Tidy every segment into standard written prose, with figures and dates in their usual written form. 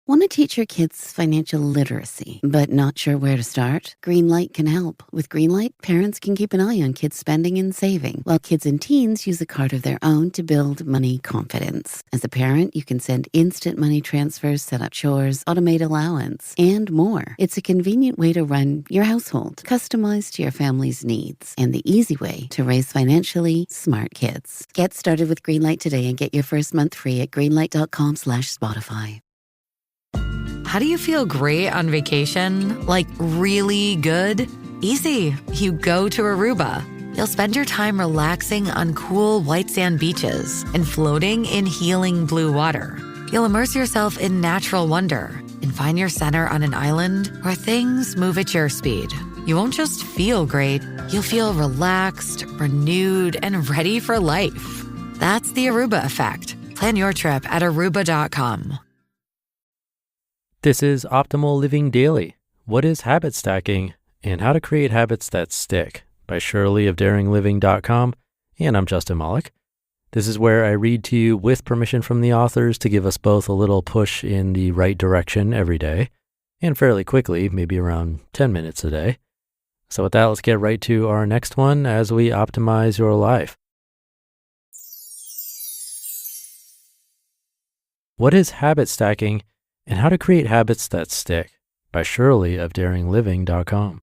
Want to teach your kids financial literacy, but not sure where to start? Greenlight can help. With Greenlight, parents can keep an eye on kids' spending and saving, while kids and teens use a card of their own to build money confidence. As a parent, you can send instant money transfers, set up chores, automate allowance, and more. It's a convenient way to run your household, customized to your family's needs, and the easy way to raise financially smart kids. Get started with Greenlight today and get your first month free at greenlight.com/Spotify. How do you feel great on vacation? Like really good? Easy. You go to Aruba. You'll spend your time relaxing on cool white sand beaches and floating in healing blue water. You'll immerse yourself in natural wonder and find your center on an island where things move at your speed. You won't just feel great, you'll feel relaxed, renewed, and ready for life. That's the Aruba effect. Plan your trip at aruba.com. This is Optimal Living Daily. What is habit stacking and how to create habits that stick by Shirley of daringliving.com. And I'm Justin Malik. This is where I read to you with permission from the authors to give us both a little push in the right direction every day and fairly quickly, maybe around 10 minutes a day. So with that, let's get right to our next one as we optimize your life. What is habit stacking and how to create habits that stick by Shirley of daringliving.com.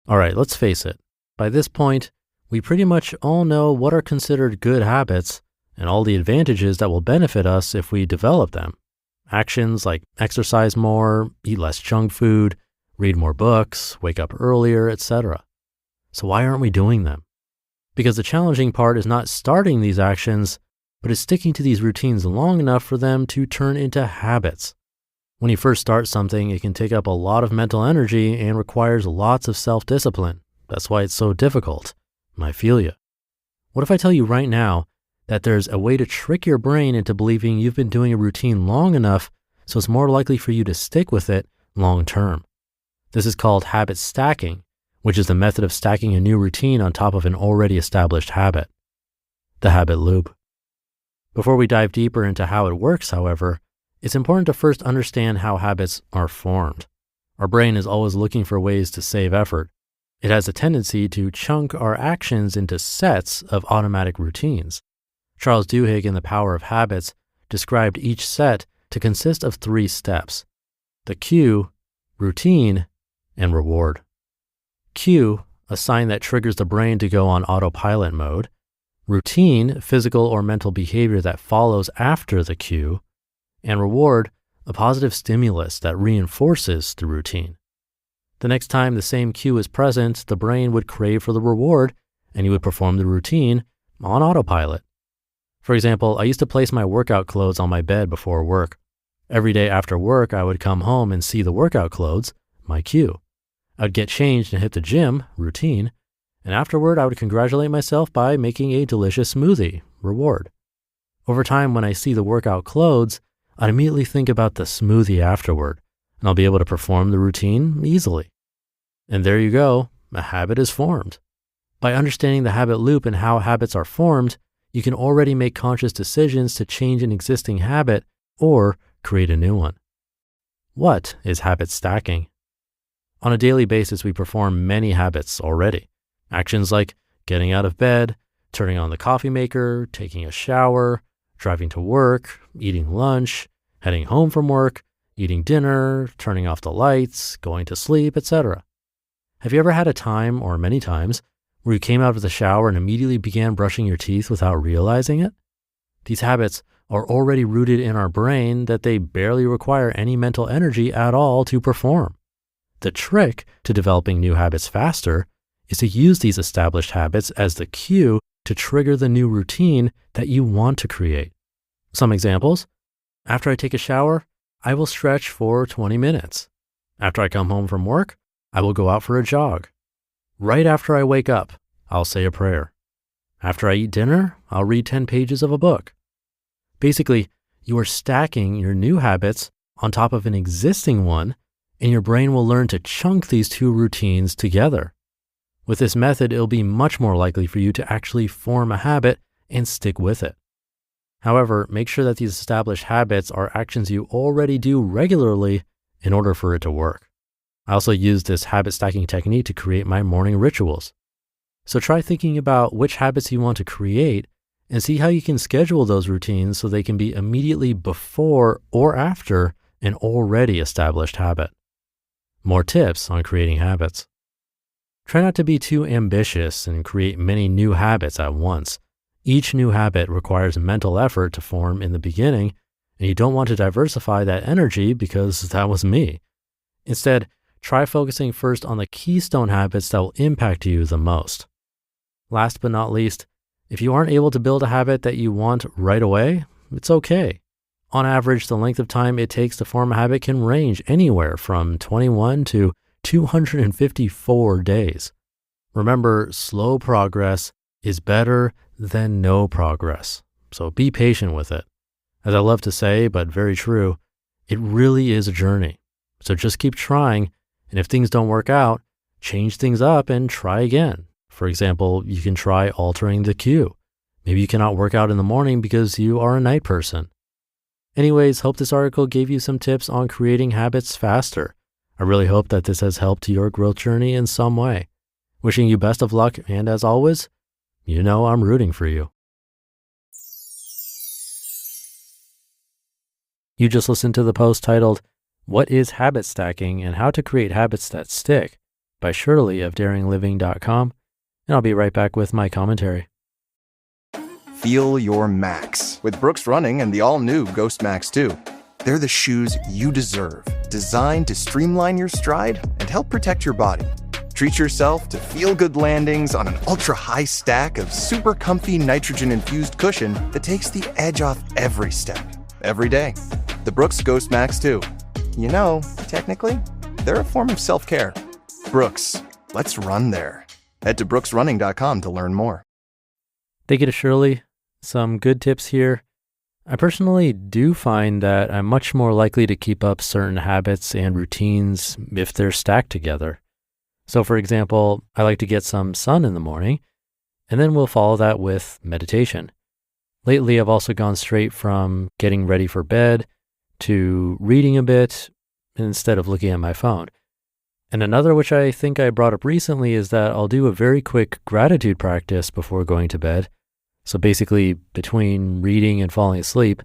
All right, let's face it. By this point, we pretty much all know what are considered good habits and all the advantages that will benefit us if we develop them. Actions like exercise more, eat less junk food, read more books, wake up earlier, etc. So why aren't we doing them? Because the challenging part is not starting these actions, but is sticking to these routines long enough for them to turn into habits. When you first start something, it can take up a lot of mental energy and requires lots of self-discipline. That's why it's so difficult. I feel you. What if I tell you right now that there's a way to trick your brain into believing you've been doing a routine long enough so it's more likely for you to stick with it long term? This is called habit stacking, which is the method of stacking a new routine on top of an already established habit. The habit loop. Before we dive deeper into how it works, however, it's important to first understand how habits are formed. Our brain is always looking for ways to save effort. It has a tendency to chunk our actions into sets of automatic routines. Charles Duhigg in The Power of Habits described each set to consist of 3 steps: the cue, routine, and reward. Cue, a sign that triggers the brain to go on autopilot mode. Routine, physical or mental behavior that follows after the cue. And reward, a positive stimulus that reinforces the routine. The next time the same cue is present, the brain would crave for the reward and you would perform the routine on autopilot. For example, I used to place my workout clothes on my bed before work. Every day after work, I would come home and see the workout clothes, my cue. I'd get changed and hit the gym, routine, and afterward I would congratulate myself by making a delicious smoothie, reward. Over time, when I see the workout clothes, I'd immediately think about the smoothie afterward, and I'll be able to perform the routine easily. And there you go, a habit is formed. By understanding the habit loop and how habits are formed, you can already make conscious decisions to change an existing habit or create a new one. What is habit stacking? On a daily basis, we perform many habits already. Actions like getting out of bed, turning on the coffee maker, taking a shower, driving to work, eating lunch, heading home from work, eating dinner, turning off the lights, going to sleep, etc. Have you ever had a time, or many times, where you came out of the shower and immediately began brushing your teeth without realizing it? These habits are already rooted in our brain that they barely require any mental energy at all to perform. The trick to developing new habits faster is to use these established habits as the cue to trigger the new routine that you want to create. Some examples: after I take a shower, I will stretch for 20 minutes. After I come home from work, I will go out for a jog. Right after I wake up, I'll say a prayer. After I eat dinner, I'll read 10 pages of a book. Basically, you are stacking your new habits on top of an existing one, and your brain will learn to chunk these two routines together. With this method, it'll be much more likely for you to actually form a habit and stick with it. However, make sure that these established habits are actions you already do regularly in order for it to work. I also use this habit stacking technique to create my morning rituals. So try thinking about which habits you want to create and see how you can schedule those routines so they can be immediately before or after an already established habit. More tips on creating habits. Try not to be too ambitious and create many new habits at once. Each new habit requires mental effort to form in the beginning, and you don't want to diversify that energy because that was me. Instead, try focusing first on the keystone habits that will impact you the most. Last but not least, if you aren't able to build a habit that you want right away, it's okay. On average, the length of time it takes to form a habit can range anywhere from 21 to 254 days. Remember, slow progress is better than no progress. So be patient with it. As I love to say, but very true, it really is a journey. So just keep trying, and if things don't work out, change things up and try again. For example, you can try altering the cue. Maybe you cannot work out in the morning because you are a night person. Anyways, hope this article gave you some tips on creating habits faster. I really hope that this has helped your growth journey in some way. Wishing you best of luck, and as always, you know I'm rooting for you. You just listened to the post titled, "What is Habit Stacking and How to Create Habits That Stick?" by Shirley of daringliving.com, and I'll be right back with my commentary. Feel your max with Brooks Running and the all-new Ghost Max 2. They're the shoes you deserve, designed to streamline your stride and help protect your body. Treat yourself to feel-good landings on an ultra-high stack of super comfy nitrogen-infused cushion that takes the edge off every step, every day. The Brooks Ghost Max 2. You know, technically, they're a form of self-care. Brooks, let's run there. Head to brooksrunning.com to learn more. Thank you to Shirley. Some good tips here. I personally do find that I'm much more likely to keep up certain habits and routines if they're stacked together. So for example, I like to get some sun in the morning, and then we'll follow that with meditation. Lately, I've also gone straight from getting ready for bed to reading a bit instead of looking at my phone. And another, which I think I brought up recently, is that I'll do a very quick gratitude practice before going to bed. So basically, between reading and falling asleep,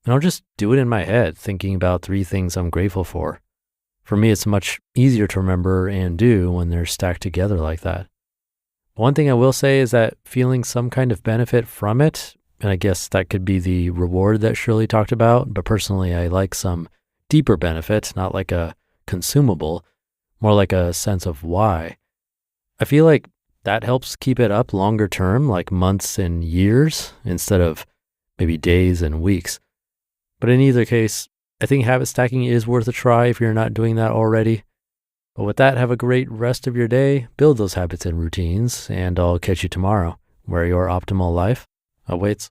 and I'll just do it in my head, thinking about 3 things I'm grateful for. For me, it's much easier to remember and do when they're stacked together like that. One thing I will say is that feeling some kind of benefit from it, and I guess that could be the reward that Shirley talked about, but personally, I like some deeper benefit, not like a consumable, more like a sense of why. I feel like that helps keep it up longer term, like months and years, instead of maybe days and weeks. But in either case, I think habit stacking is worth a try if you're not doing that already. But with that, have a great rest of your day, build those habits and routines, and I'll catch you tomorrow, where your optimal life awaits.